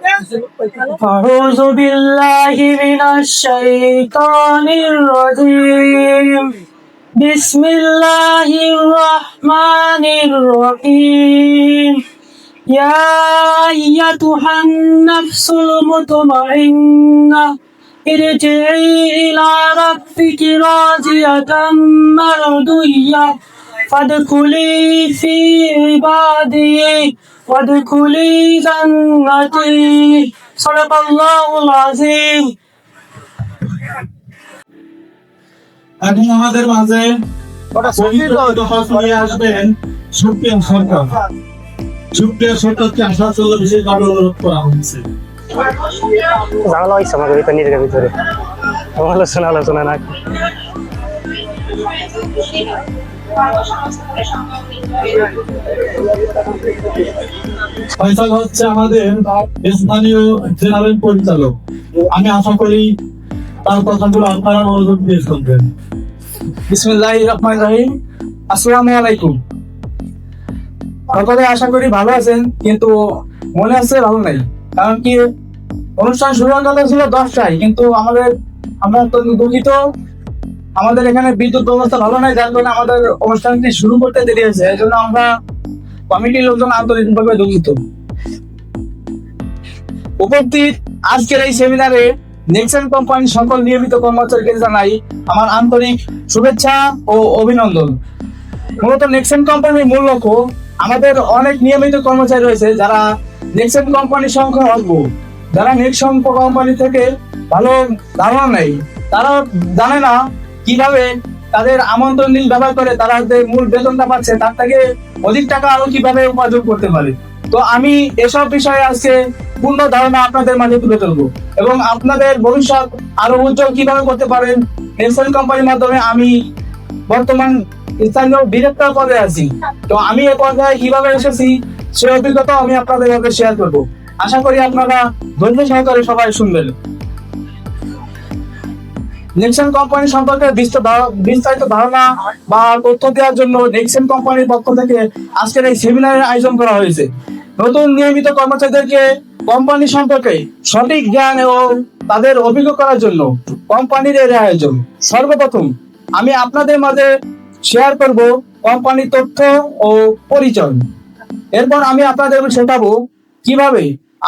أعوذ بالله من الشيطان الرجيم بسم الله الرحمن الرحيم يا أيتها النفس المطمئنة ارجعي إلى ربك راضية مرضية فادخلي في عبادي وادخلي جنتي صدق الله العظيم। এখন আমাদের মাঝে আসবেন সুপ্রিম সরকার। সুপ্রিয় সরকারকে আসার জন্য বিশেষভাবে অনুরোধ করা হয়েছে। ঝামেলা হয়েছে আমাকে ভিতরে নিজের ভিতরে আলোচনা না ফয়সাল হচ্ছে আমাদের স্থানীয় জেনারেল পরিচালক। আমি আশা করি তার কথাগুলো আপনারা মনোযোগ দিয়ে শুনবেন। বিসমিল্লাহির রহমানির রহিম। আসসালামু আলাইকুম। সকলে আশা করি ভালো আছেন, কিন্তু মনে আছে ভালো নাই। কারণ কি, অনুষ্ঠান শুরু হতে ছিল 10টায়, কিন্তু আমরা তো দুঃখিত, আমাদের এখানে বিদ্যুৎ ব্যবস্থা ভালো নাই, যার কারণে আমাদের অনুষ্ঠানটি শুরু করতে দেরি হয়েছে। এই জন্য আমরা কমিটির লোকজন আন্তরিকভাবে দুঃখিত। উপস্থিত আজকের এই সেমিনারে নেক্সন কোম্পানির সকল নিয়মিত কর্মচারীকে জানাই আমার আন্তরিক শুভেচ্ছা ও অভিনন্দন। মূলত নেক্সন কোম্পানির মূল লক্ষ্য, আমাদের অনেক নিয়মিত কর্মচারী রয়েছে যারা নেক্সন কোম্পানির সংখ্যা অল্প, যারা নেক্সন কোম্পানি থেকে ভালো ধারণা নেই, তারা জানে না কিভাবে তাদের আমন্ত্রণ নীল ব্যবহার করে তারা যে মূল বেতনটা পাচ্ছে তার থেকে অধিক টাকা আরো কিভাবে উপার্জন করতে পারে। তো আমি এসব বিষয়ে আজকে পূর্ণ ধারণা আপনাদের মাঝে তুলে ধরবো এবং আপনাদের ভবিষ্যৎ আরো উজ্জ্বল কিভাবে করতে পারেন নেক্সন কোম্পানির মাধ্যমে। আমি বর্তমান স্থানীয় ডিরেক্টর পদে আছি, তো আমি এ পর্যায়ে কিভাবে এসেছি সেই অভিজ্ঞতা আমি আপনাদের সাথে শেয়ার করবো। আশা করি আপনারা ধৈর্য সহকারে সবাই শুনবেন। নেক্সন কোম্পানি সম্পর্কে বিস্তারিত ধারণা বা তথ্য দেওয়ার জন্য নেক্সন কোম্পানির পক্ষ থেকে আজকের এই সেমিনারের আয়োজন করা হয়েছে। নতুন নিয়মিত কর্মচারীদেরকে কোম্পানি সম্পর্কে সঠিক জ্ঞান ও তাদের অভিজ্ঞ করার জন্য কোম্পানির এর আয়োজন। সর্বপ্রথম আমি আপনাদের মাঝে শেয়ার করব কোম্পানির তথ্য ও পরিচয়। এরপর আমি আপনাদের শেখাবো কিভাবে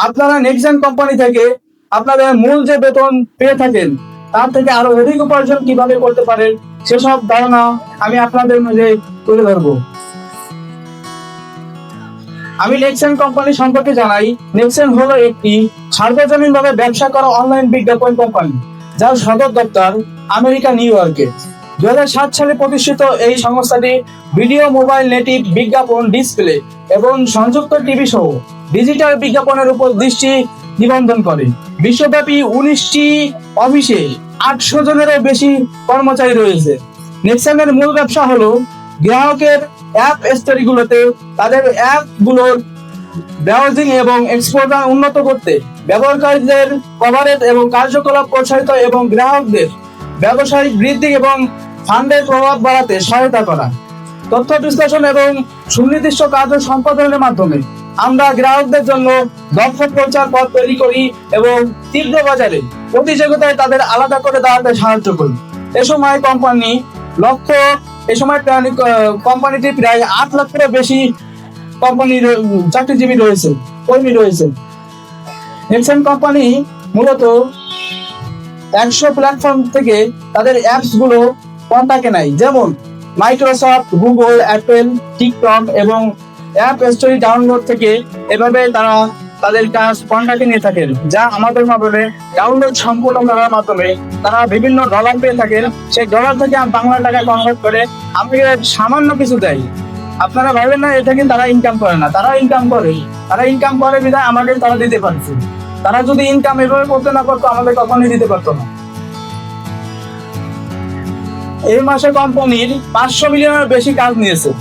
আপনারা নেক্সন কোম্পানি থেকে আপনাদের মূল যে বেতন পেয়ে থাকেন তার থেকে আরো অধিক উপার্জন কিভাবে করতে পারেন সেসব ধারণা আমি আপনাদের মাঝে তুলে ধরবো। আমি নেক্সন কোম্পানি সম্পর্কে জানাই। নেক্সন হলো একটি সার্বজনীনভাবে ব্যবসা করা অনলাইন বিজ্ঞাপন কোম্পানি, যার সদর দপ্তর আমেরিকা নিউ ইয়র্কে। 2007 সালে প্রতিষ্ঠিত এই সংস্থাটি ভিডিও, মোবাইল নেটিভ বিজ্ঞাপন, ডিসপ্লে এবং সংযুক্ত টিভি সহ ডিজিটাল বিজ্ঞাপনের উপর দৃষ্টি নিবন্ধন করে। বিশ্বব্যাপী 19টি অফিসে 800 জনেরও বেশি কর্মচারী রয়েছে। নেক্সনের মূল ব্যবসা হলো গ্রাহকের অ্যাপ স্টোরগুলোতে তাদের অ্যাপগুলোর ব্রাউজিং এবং এক্সপোজার উন্নত করতে, ব্যবহারকারীদের কভারেজ এবং কার্যকলাপ প্রসারিত এবং গ্রাহকদের ব্যবসায়িক বৃদ্ধি এবং ফান্ডের প্রভাব বাড়াতে সহায়তা করা। তথ্য বিশ্লেষণ এবং সুনির্দিষ্ট কার্য সম্পাদনের মাধ্যমে আমরা গ্রাহকদের জন্য দক্ষ প্রচার পথ তৈরি করি এবং তীব্র বাজারে প্রতিযোগিতায় তাদের আলাদা করে দাঁড়াতে সাহায্য করি। এ সময় কোম্পানিটি প্রায় 8 লক্ষের বেশি কোম্পানির চাকরিজীবী রয়েছে, কর্মী রয়েছে। নেক্সন কোম্পানি মূলত 100 প্ল্যাটফর্ম থেকে তাদের অ্যাপস গুলো কন্টাক্টে নেয়, যেমন মাইক্রোসফট, গুগল, অ্যাপেল, টিকটক এবং অ্যাপ স্টোরি ডাউনলোড থেকে। এভাবে তারা তাদের কাজ কন্ট্রাক্টে নিয়ে থাকেন, যা আমাদের মাধ্যমে ডাউনলোড সম্পূর্ণ করার মাধ্যমে তারা বিভিন্ন ডলার পেয়ে থাকেন। সেই ডলার থেকে বাংলা টাকা কনভার্ট করে আমাকে সামান্য কিছু দেয়। আপনারা ভাবেন না এটা কিন্তু তারা ইনকাম করে না, তারা ইনকাম করে বিধায় আমাদের তারা দিতে পারছে। তারা যদি ইনকাম এভাবে করতে না পারতো আমাদের কখনোই দিতে পারতো না। এই মাসে কোম্পানির 500 মিলিয়নের বেশি কাজ নিয়েছে।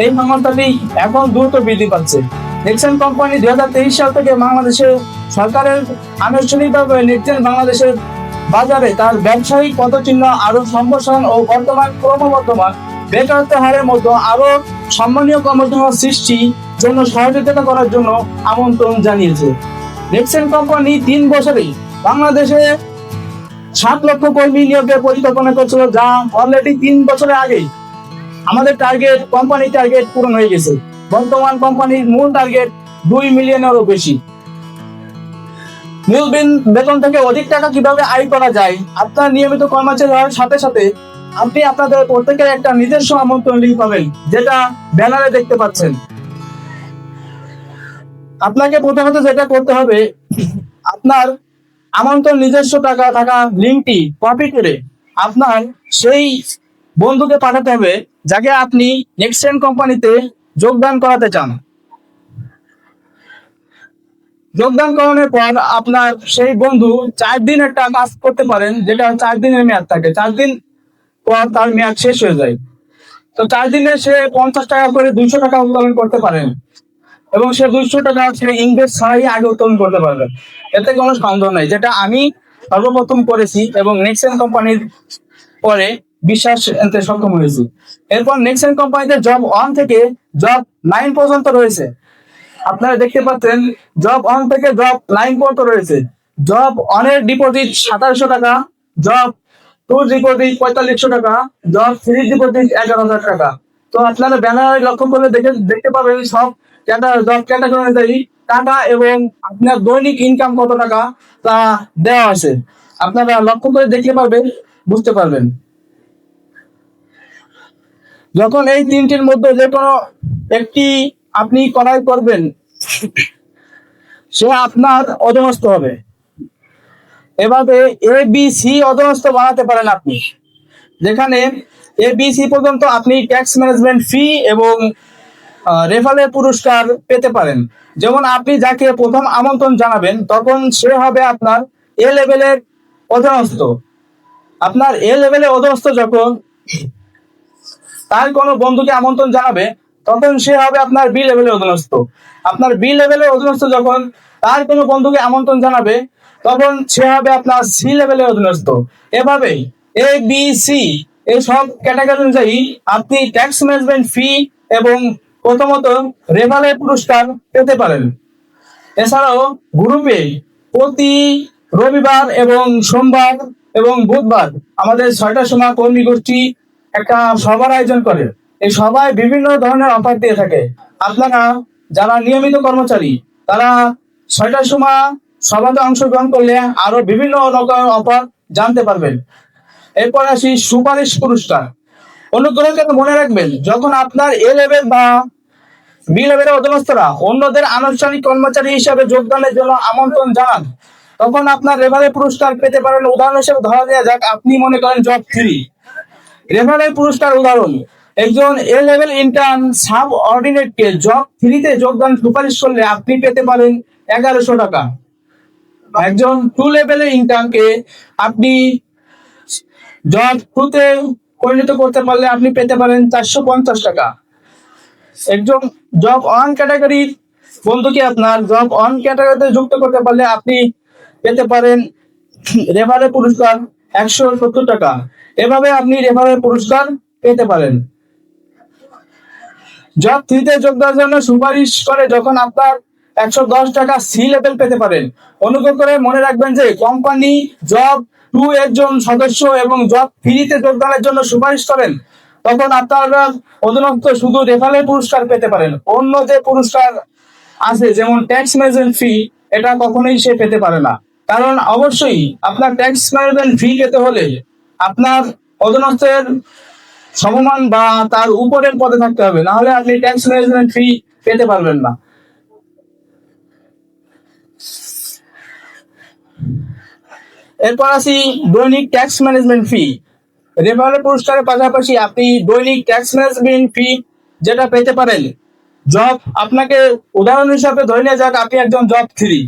এই সংস্থাটি এখন দ্রুত বৃদ্ধি পাচ্ছে। নেক্সন কোম্পানি 2023 সাল থেকে বাংলাদেশের সরকারের আনুষ্ঠানিকভাবে নেক্সন বাংলাদেশের বাজারে তার ব্যবসায়িক পদচিহ্ন আরো সম্প্রসারণ ও ক্রমবর্ধমান বেকারত্বের হারের মধ্যে আরো সম্মানীয় কর্মসংস্থান সৃষ্টির জন্য সহযোগিতা করার জন্য আমন্ত্রণ জানিয়েছে। নেক্সন কোম্পানি 3 বছরেই বাংলাদেশে 7 লক্ষ কর্মী নিয়োগের পরিকল্পনা করছিল, যা অলরেডি 3 বছরের আগেই আমাদের কোম্পানির টার্গেট পূরণ হয়ে গেছে। বর্তমান কোম্পানির মূল টার্গেট 2 মিলিয়নেরও বেশি। মূল বেতন থেকে অধিক টাকা কিভাবে আয় করা যায়? আপনার নিয়মিত কর্মচারী হওয়ার সাথে সাথে আপনি আপনাদের প্রত্যেকের একটা নিজস্ব আমন্ত্রণ লিঙ্ক পাবেন, যেটা ব্যানারে দেখতে পাচ্ছেন। আপনাকে প্রথমত যেটা করতে হবে, আপনার আমন্ত্রণ নিজস্ব টাকা থাকা লিঙ্কটি কপি করে আপনার সেই বন্ধুকে পাঠাতে হবে যাকে আপনি নেক্সন কোম্পানিতে যোগদান করাতে চান। যোগদান করানোর পর আপনার সেই বন্ধু 4 দিন একটা কাজ করতে পারেন, যেটা 4 দিনের মেয়াদ থাকে। 4 দিন পর তার মেয়াদ শেষ হয়ে যায়। তো 4 দিনে সে 50 টাকা করে 200 টাকা উত্তোলন করতে পারেন, এবং সে 200 টাকা সে ইনভেস্ট ছাড়াই আগে উত্তোলন করতে পারবেন। এতে কোনো সন্দেহ নাই, যেটা আমি সর্বপ্রথম করেছি এবং নেক্সন কোম্পানির পরে বিশ্বাস আনতে সক্ষম হয়েছি। এরপর নেক্সন কোম্পানিতে জব 1 থেকে জব 9 পর্যন্ত রয়েছে। আপনারা দেখতে পাচ্ছেন জব 1 থেকে জব 9 পর্যন্ত রয়েছে। জব 1 এর ডিপোজিট 2700 টাকা, জব 2 ডিপোজিট 4500 টাকা, জব 3 ডিপোজিট 11000 টাকা। তো আপনারা ব্যানারে লক্ষ্য করলে দেখতে পাবেন সব জব ক্যাটাগরি অনুযায়ী টাকা এবং আপনার দৈনিক ইনকাম কত টাকা তা দেওয়া আছে। আপনারা লক্ষ্য করে দেখতে পারবেন, বুঝতে পারবেন। যখন এই 3টির মধ্যে যে কোনো একটি আপনি করাই করবেন, সে আপনার অধীনস্থ হবে। এভাবে ABC অধীনস্থ বানাতে পারেন আপনি, যেখানে ABC পর্যন্ত আপনি ট্যাক্স ম্যানেজমেন্ট ফি এবং রেফারেল পুরস্কার পেতে পারেন। যেমন আপনি যাকে প্রথম আমন্ত্রণ জানাবেন, তখন সে হবে আপনার A লেভেলের অধীনস্থ। আপনার A লেভেলের অধীনস্থ যখন তার কোনো বন্ধুকে আমন্ত্রণ জানাবে, তখন সে হবে আপনার B লেভেলের অধীনস্থ। আপনার B লেভেলের অধীনস্থ যখন তার কোনো বন্ধুকে আমন্ত্রণ জানাবে, তখন সে হবে আপনার C লেভেলের অধীনস্থ। এভাবে ABC এই সব ক্যাটাগরি অনুযায়ী আপনি ট্যাক্স ম্যানেজমেন্ট ফি এবং প্রথমত রেফারেল পুরস্কার পেতে পারেন। এছাড়াও গ্রুপে প্রতি রবিবার এবং সোমবার এবং বুধবার আমাদের 6টার সময় কর্মী গোষ্ঠী একটা সভার আয়োজন করে। এই সভায় বিভিন্ন ধরনের অফার দিয়ে থাকে। আপনারা যারা নিয়মিত কর্মচারী, তারা 6টার সময় সভাতে অংশগ্রহণ করলে আরো বিভিন্ন রকম অফার জানতে পারবেন। এরপর আসি সুপারিশ পুরস্কার। অনুগ্রহ করে মনে রাখবেন, যখন আপনার A লেভেল বা B লেভেলের অধীনস্থরা অন্যদের আনুষ্ঠানিক কর্মচারী হিসাবে যোগদানের জন্য আমন্ত্রণ জানান, তখন আপনার রেফারেল পুরস্কার পেতে পারেন। উদাহরণ হিসেবে ধরা দেওয়া যাক, আপনি মনে করেন জব 3। রেফারেল পুরস্কার উদাহরণ: একজন A লেভেল ইন্টার্ন সাব অর্ডিনেটকে জব 3 তে যোগদান সুপারিশ করলে আপনি পেতে পারেন 1100 টাকা। একজন 2 লেভেলের ইন্টার্নকে আপনি জব 2 তে পরিণত করতে পারলে আপনি পেতে পারেন 450 টাকা। একজন জব 1 ক্যাটাগরির বন্ধুকে আপনার জব 1 ক্যাটাগরিতে যুক্ত করতে পারলে আপনি পেতে পারেন রেফারেল পুরস্কার 170 টাকা। এভাবে আপনি রেফারেল পুরস্কার পেতে পারেন। জব 3 তে যোগদানের জন্য সুপারিশ করে যখন আপনার 110 টাকা C লেভেল পেতে পারেন। অনুগ্রহ করে মনে রাখবেন যে কোম্পানি জব 2 এর জন সদস্য এবং জব 3 তে যোগদানের জন্য সুপারিশ করেন, তখন আপনারা অধীনস্থ শুধু রেফারেল পুরস্কার পেতে পারেন। অন্য যে পুরস্কার আছে যেমন ট্যাক্স ম্যানেজমেন্ট ফি, এটা কখনোই সে পেতে পারে না। কারণ অবশ্যই আপনার ট্যাক্স ম্যানেজমেন্ট ফি পেতে হলে আপনার অধীনস্থের সমমান বা তার উপরের পদে থাকতে হবে, না হলে আপনি ট্যাক্স ম্যানেজমেন্ট ফি পেতে পারবেন না। এরপর আসি দৈনিক ট্যাক্স ম্যানেজমেন্ট ফি। রেফারেল পুরস্কারের পাশাপাশি আপনি দৈনিক ট্যাক্স ম্যানেজমেন্ট ফি যেটা পেতে পারেন, জব আপনাকে উদাহরণ হিসাবে ধরে নেওয়া যাক আপনি একজন জব 3।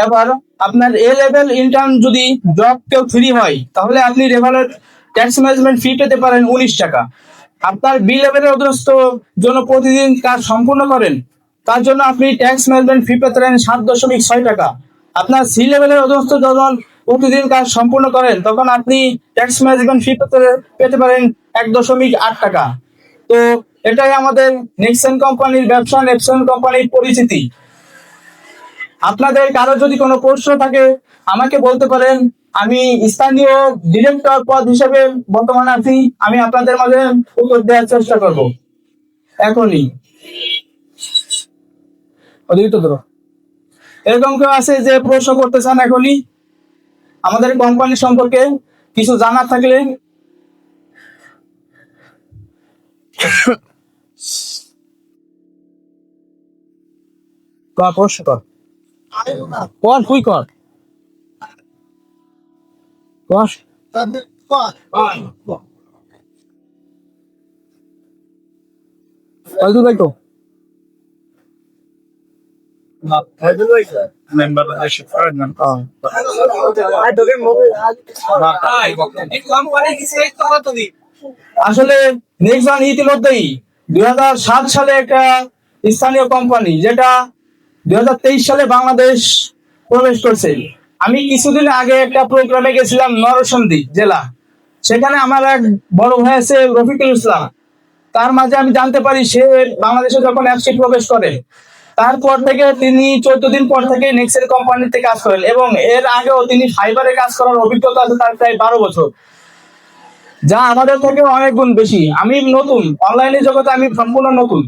এবার আপনার A লেভেল ইন্টার্ন যদি জব কেউ 3 হয়, তাহলে আপনি রেফারেল ট্যাক্স ম্যানেজমেন্ট ফি পেতে পারেন 19 টাকা। আপনার B লেভেলের অধীনস্থ জন্য প্রতিদিন কাজ সম্পূর্ণ করেন, তার জন্য আপনি ট্যাক্স ম্যানেজমেন্ট ফি পেতে পারেন 7.6 টাকা। আপনার C লেভেলের অধীনস্থ যখন প্রতিদিন কাজ সম্পূর্ণ করেন, তখন আপনি ট্যাক্স ম্যানেজমেন্ট ফি পেতে পারেন 1.8 টাকা। তো এটাই আমাদের নেক্সন কোম্পানির ব্যবসা, নেক্সন কোম্পানির পরিচিতি। আপনাদের কারো যদি কোনো প্রশ্ন থাকে আমাকে বলতে পারেন। আমি স্থানীয় ডিরেক্টর পদ হিসেবে বর্তমানে আছি, আমি আপনাদের মাঝে উত্তর দেওয়ার চেষ্টা করব এখনই। অধিকৃত ধরো, এরকম কেউ আছে যে প্রশ্ন করতে চান এখনই আমাদের কোম্পানি সম্পর্কে কিছু জানার থাকলে? প্রশ্ন কর, তুই কর। ভাই তো আসলে নেক্সন ইতিমধ্যেই 2007 সালে একটা স্থানীয় কোম্পানি, যেটা 2023 সালে বাংলাদেশ প্রবেশ করছে। আমি কিছুদিন আগে একটা প্রোগ্রামে গেছিলাম নরসিংদী জেলা, সেখানে আমার এক বড় ভাই আছে রফিকুল ইসলাম। তার মাঝে আমি জানতে পারি সে বাংলাদেশে যখন অ্যাপসে প্রবেশ করে তারপর থেকে তিনি 14 দিন পর থেকে নেক্সেল কোম্পানিতে কাজ করেন, এবং এর আগেও তিনি ফাইবারে কাজ করার অভিজ্ঞতা আছে তার প্রায় 12 বছর, যা আমাদের থেকে অনেক গুণ বেশি। আমি নতুন, অনলাইনে জগতে আমি সম্পূর্ণ নতুন।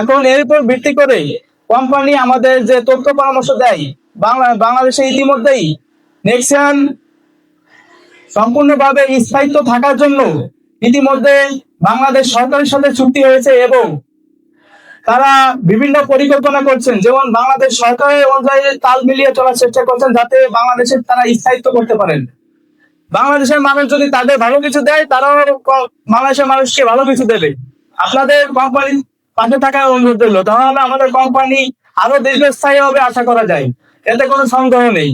এখন এর উপর ভিত্তি করে কোম্পানি আমাদের যে তথ্য পরামর্শ দেয়, বাংলাদেশে ইতিমধ্যেই নেক্সন সম্পূর্ণভাবে স্থায়িত্ব থাকার জন্য ইতিমধ্যে বাংলাদেশ সরকারের সাথে চুক্তি হয়েছে, এবং তারা বিভিন্ন পরিকল্পনা করছেন, যেমন বাংলাদেশ সরকারের অনুযায়ী তাল মিলিয়ে চলার চেষ্টা করছেন যাতে বাংলাদেশের তারা স্থায়িত্ব করতে পারেন। বাংলাদেশের মানুষ যদি তাদের ভালো কিছু দেয়, তারাও বাংলাদেশের মানুষকে ভালো কিছু দেবে। আপনাদের কোম্পানির পাশে থাকার অনুরোধ রইল, তাহলে আমাদের কোম্পানি আরো দীর্ঘস্থায়ী হবে আশা করা যায়, এতে কোনো সন্দেহ নেই।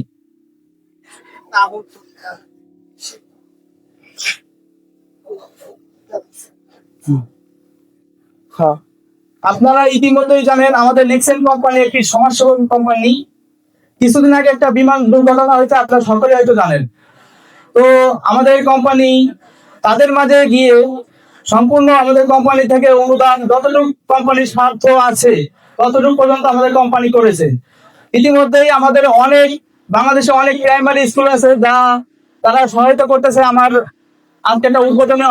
আপনারা ইতিমধ্যেই জানেন আমাদের নেক্সন কোম্পানি একটি সমাজসেবক কোম্পানি। কিছুদিন আগে একটা বিমান দুর্ঘটনা হয়েছে, আপনারা সকলে হয়তো জানেন। তো আমাদের কোম্পানি তাদের মাঝে গিয়ে সম্পূর্ণ আমাদের কোম্পানি থেকে অনুদান, যতটুকু কোম্পানির স্বার্থ আছে ততটুকু পর্যন্ত আমাদের কোম্পানি করেছে। ইতিমধ্যেই আমাদের বাংলাদেশে অনেক প্রাইমারি স্কুল আছে যা তারা সহায়তা করতেছে। আমার আজকে একটা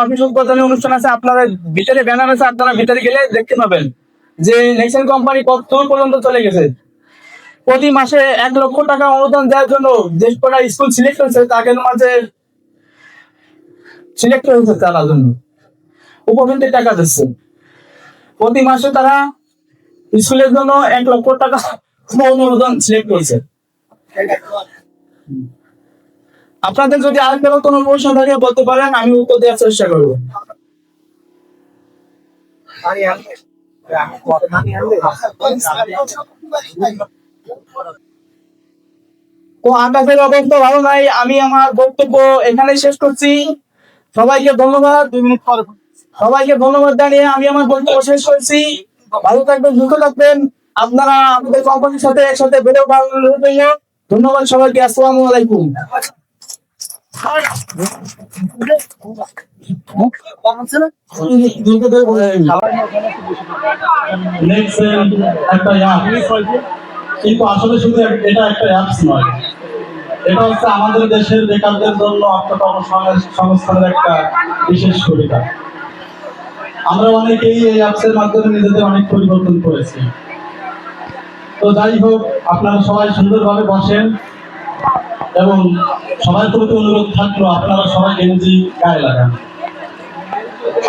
অফিস উদ্বোধনী অনুষ্ঠান আছে, আপনারা ভিতরে ব্যানার আছে, আপনারা ভিতরে গেলে দেখতে পাবেন যে নেক্সন কোম্পানি কত দূর পর্যন্ত চলে গেছে। প্রতি মাসে 1 লক্ষ টাকা অনুদান দেওয়ার জন্য যে কটা স্কুল সিলেক্ট হয়েছে তাদের মাঝে সিলেক্ট হয়েছে, তার জন্য উপবৃত্তির টাকা দিচ্ছে। প্রতি মাসে তারা স্কুলের জন্য 1 লক্ষ টাকা অনুদান সিলেক্ট করেছে। আপনাদের যদি আর কোনো প্রশ্ন থাকে বলতে পারেন, আমি উত্তর দেওয়ার চেষ্টা করবো। তো আকাশের অবস্থা ভালো নাই, আমি আমার বক্তব্য এখানে শেষ করছি। সবাইকে ধন্যবাদ, জানিয়ে আমি আমার বক্তব্য শেষ করছি। ভালো থাকবেন, সুস্থ থাকবেন। আপনারা আমাদের কোম্পানির সাথে একসাথে বেড়ে ভালো। ধন্যবাদ সবাইকে, আসসালামু আলাইকুম। একটা অ্যাপ, কিন্তু আসলে শুধু এটা একটা অ্যাপস নয়, এটা হচ্ছে আমাদের দেশের বেকারদের জন্য আত্মকর্মসংস্থানের একটা বিশেষ সুবিধা। আমরা অনেকেই এই অ্যাপসের মাধ্যমে নিজেদের অনেক পরিবর্তন করেছি। তো যাই হোক, আপনারা সবাই সুন্দরভাবে বসেন, এবং সবার প্রতি অনুরোধ থাকলো আপনারা সবাই গেঞ্জি গায়ে লাগান।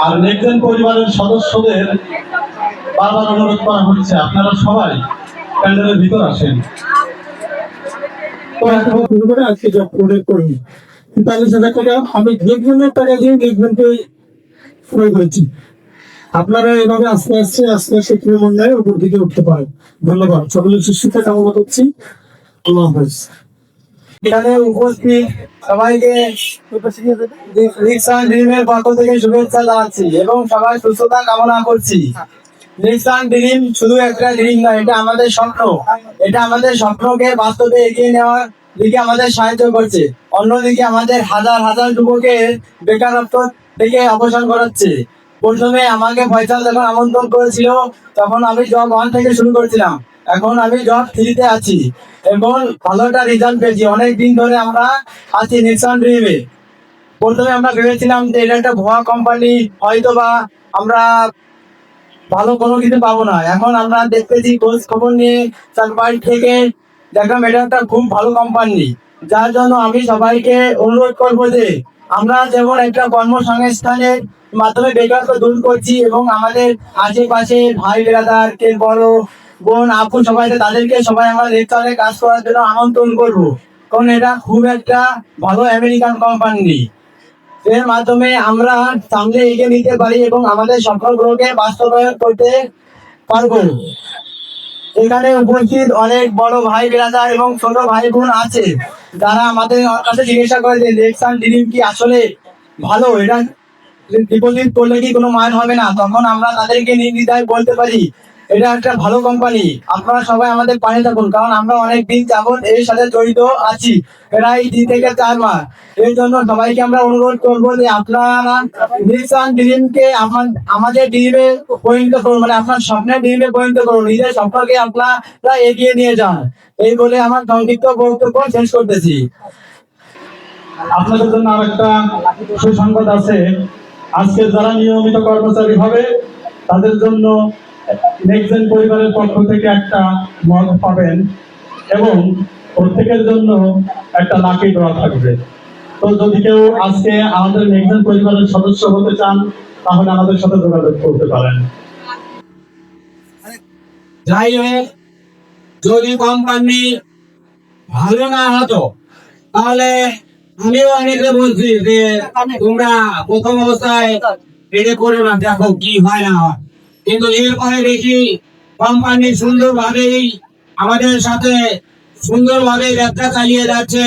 আর নেক্সন পরিবারের সদস্যদের বারবার অনুরোধ করা হচ্ছে আপনারা সবাই প্যান্ডেলের ভিতর আসেন। আজকে জব করি 45,000 টাকা আমি নেক্সনের টাকা দিয়ে নেক্সনকে প্রয়োগ করেছি। আপনারা এভাবে আস্তে আস্তে ক্রমান্বয়ে উপর দিকে উঠতে পারেন। ধন্যবাদ, সকলের সুস্থতা কামনা করছি। আল্লাহ হাফেজ। এখানে উপস্থিত সবাইকে নেক্সন ড্রিমের পক্ষ থেকে শুভেচ্ছা জানাচ্ছি এবং সবাই সুস্থতা কামনা করছি। নেক্সন ড্রিম শুধু একটা ড্রিম না, এটা আমাদের স্বপ্ন। এটা আমাদের স্বপ্নকে বাস্তবে এগিয়ে নেওয়ার দিকে আমাদের সাহায্য করছে। অন্যদিকে আমাদের হাজার হাজার যুবকের বেকারত্ব থেকে অবসান করাচ্ছে। প্রথমে আমাকে ফয়সাল যখন আমন্ত্রণ করেছিল তখন আমি জব 1 থেকে শুরু করেছিলাম। এখন আমি জব 3-তে আছি এবং ভালো একটা রেজাল্ট পেয়েছি। অনেক দিন ধরে আমরা আছি নিক্সন ড্রিমে। প্রথমে আমরা ভেবেছিলাম যে এটা একটা ভুয়া কোম্পানি, হয়তো বা আমরা ভালো কোনো কিছু পাবো না। এখন আমরা দেখতেছি, খোঁজ খবর নিয়ে সার্ভার থেকে দেখলাম এটা একটা খুব ভালো কোম্পানি। যার জন্য আমি সবাইকে অনুরোধ করবো যে আমরা যেমন একটা কর্মসংস্থানের মাধ্যমে বেকারত্ব দূর করছি এবং আমাদের আশেপাশে ভাই বেড়াদার কে বড় বোন আপু সবাই আছে, তাদেরকে সবাই আমরা লেকচারে কাজ করার জন্য আমন্ত্রণ করবো। কারণ এটা খুব একটা ভালো আমেরিকান কোম্পানি, এর মাধ্যমে আমরা সামনে এগিয়ে নিতে পারি এবং আমাদের স্বপ্নগুলোকে বাস্তবায়ন করতে পারবো। এখানে উপস্থিত অনেক বড় ভাই বেড়াদার এবং ছোট ভাই বোন আছে, যারা আমাদের কাছে জিজ্ঞাসা করে যে নেক্সন ড্রিম কি আসলে ভালো, এটা ডিপোজিট করলে কি কোনো মান হবে না? তখন আমরা তাদেরকে নির্দ্বিধায় বলতে পারি এটা একটা ভালো কোম্পানি, আপনারা সবাই আমাদের পাশে থাকুন। কারণ আমরা অনেক দিন যাবত এর সাথে জড়িত আছি, প্রায় 3 থেকে 4 মাস। এই জন্য সবাইকে আমরা অনুরোধ করবো যে আপনারা নিক্সন ড্রিমকে আমাদের ড্রিমে পরিণত করুন, মানে আপনার স্বপ্নের ড্রিমে পরিণত করুন। নিজের স্বপ্নকে আপনারা এগিয়ে নিয়ে যান। এই বলে আমার সংক্ষিপ্ত বক্তব্য শেষ করতেছি। আপনাদের জন্য আরেকটা সুসংবাদ আছে। আজকে যারা নিয়মিত কর্মচারী হবে তাদের জন্য নেক্সট পরিবারের পক্ষ থেকে একটা মগ পাবেন এবং প্রত্যেকের জন্য একটা লাকি ড্র থাকবে। তো যদি কেউ আজকে আমাদের নেক্সট পরিবারের সদস্য হতে চান তাহলে আমাদের সাথে যোগাযোগ করতে পারেন। যাই হোক, যদি কোম্পানি ভালো না হতো তাহলে আমিও অনেকে বলছি যে তোমরা প্রথম অবস্থায় এটা করো না, দেখো কি হয় না হয়। কিন্তু এরপরে দেখি কোম্পানি সুন্দরভাবেই আমাদের সাথে সুন্দরভাবে ব্যবসা চালিয়ে যাচ্ছে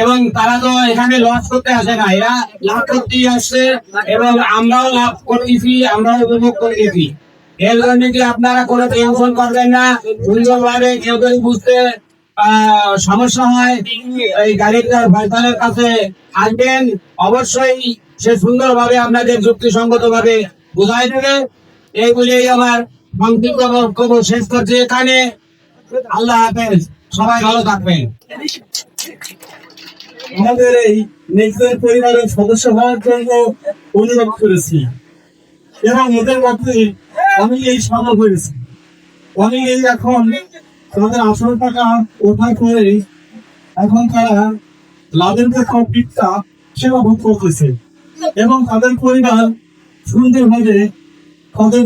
এবং তারা তো এখানে লস করতে আসে না, এরা লাভ করতেই আসছে এবং আমরাও লাভ করতেছি, আমরাও উপভোগ করতেছি। এর জন্য কি আপনারা কোনো টেনশন করবেন না। সুন্দরভাবে কেউ যদি বুঝতে সমস্যা হয় এই গাড়িটার ভাইসালের কাছে আসবেন, অবশ্যই সে সুন্দরভাবে আপনাদের যুক্তিসঙ্গত ভাবে বুঝাই দেবে। এই বলেই আমার সংক্ষিপ্ত বক্তব্য শেষ করছি এখানে। আল্লাহ হাফেজ, সবাই ভালো থাকবেন। আমাদের এই নেক্সট পরিবারের সদস্য হওয়ার জন্য অনুরোধ করেছি এবং ওদের মধ্যে অনেকেই সামিল হয়েছে। অনেকেই এখন তাদের 18 টাকা ওঠার পরে এখন তারা লাভের যে কমপ্লিটটা সেবা ভোগ করতেছে এবং তাদের পরিবার সুন্দরভাবে তাদের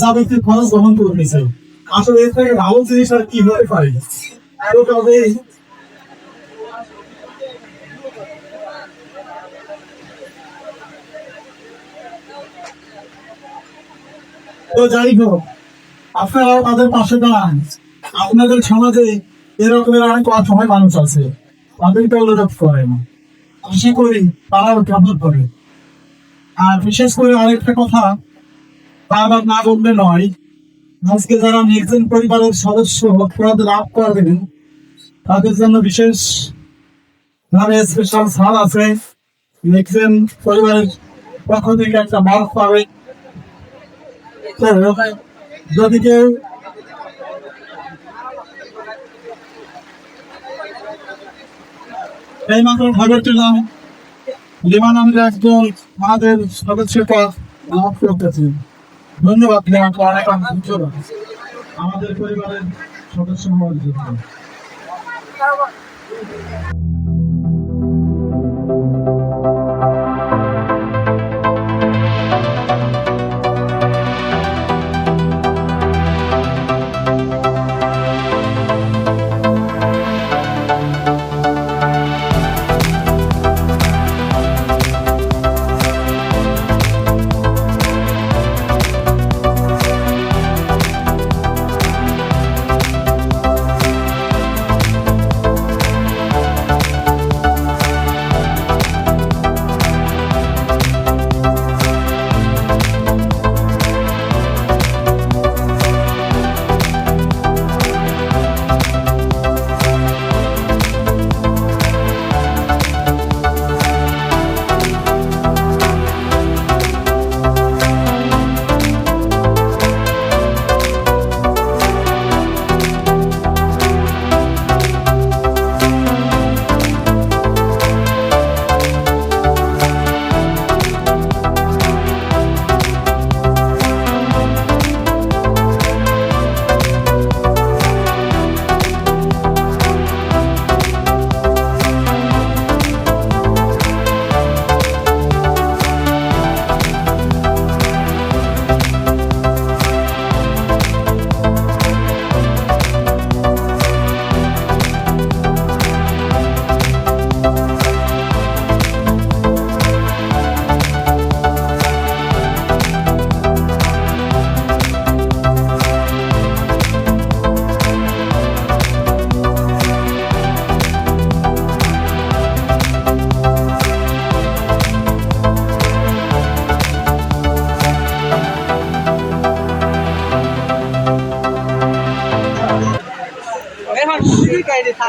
যাবতীয় খরচ গ্রহণ করতেছে। আসলে এর থেকে ভালো জিনিস আর কি হতে পারে? তো তবে তো যাই হোক, আপনারাও তাদের পাশে দাঁড়ান। আপনাদের সমাজে এরকমের অনেক অসহায় মানুষ আছে, তাদেরকে অনুরোধ করেন। আশা করি তারাও কেমন করে। আর বিশেষ করে আরেকটা কথা বারবার না বললে নয়, আজকে যারা নেক্সট পরিবারের সদস্য পদ লাভ করবেন তাদের জন্য বিশেষ ভাবে স্পেশাল ছাড় আছে। নেক্সট পরিবারের পক্ষ থেকে একটা মার্ক পাবে। তো যদি কেউ এই মাত্র খবর পেলাম লিমান আমরা একজন আমাদের সদস্যের পদ লাভ করতেছি। ধন্যবাদ লিমানকে, অনেক অনেক ধন্যবাদ আমাদের পরিবারের সদস্য হওয়ার জন্য।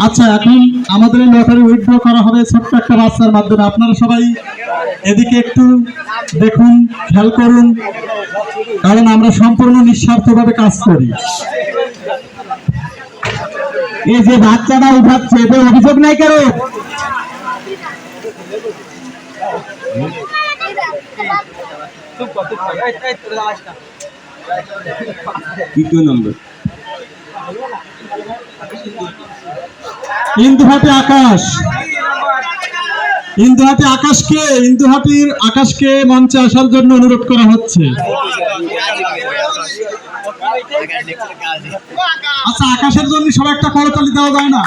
আচ্ছা, এখন আমাদের এই লটারি উইথড্র করা হবে ছোট্ট একটা বাচ্চার মাধ্যমে। আপনারা সবাই এদিকে একটু দেখুন, খেয়াল করুন, কারণ আমরা সম্পূর্ণ নিঃস্বার্থভাবে কাজ করি। এই যে বাচ্চাটা উঠাচ্ছে, এদের অভিযোগ নাই কারো? দ্বিতীয় নম্বর ইন্দুহাটি আকাশ। ইন্দুহাটি আকাশকে মঞ্চে আসার জন্য অনুরোধ করা হচ্ছে। আচ্ছা, আকাশের জন্য সবাই একটা করতালি দেওয়া যায় না?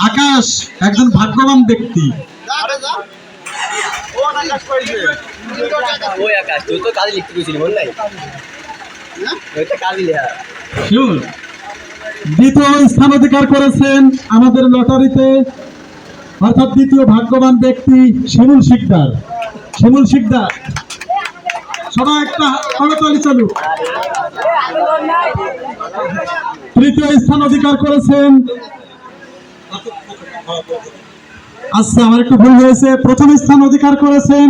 আকাশ একজন ভাগ্যবান ব্যক্তি। দ্বিতীয় স্থান অধিকার করেছেন আমাদের লটারিতে, অর্থাৎ দ্বিতীয় ভাগ্যবান ব্যক্তি শিমুল শিকদার। সবাই একটা করতালি চলুক। তৃতীয় স্থান অধিকার করেছেন, আচ্ছা আমার একটু ভুল হয়েছে, প্রথম স্থান অধিকার করেছেন